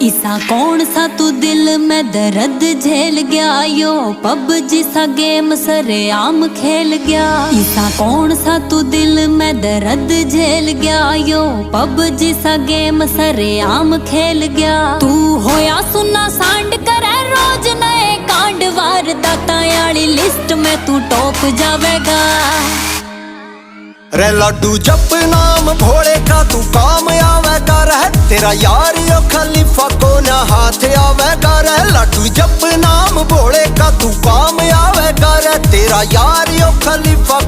ईसा कौन सा तू दिल में दर्द झेल गया यो पबजी सा गेम सरेआम खेल गया। ईसा कौन सा तू दिल में दर्द झेल गया यो पबजी सा गेम सरेआम खेल गया। तू होया सुना सांड करे रोज नए कांड वारदाता वाली लिस्ट में तू टॉप जावेगा। रे लड्डू जप नाम भोले का तू काम आवेगा रह तेरा यार यो खलीफा को ना हाथ आवेगा रे लड्डू जप नाम भोले का तू काम आवेगा रे तेरा यार यो खलीफा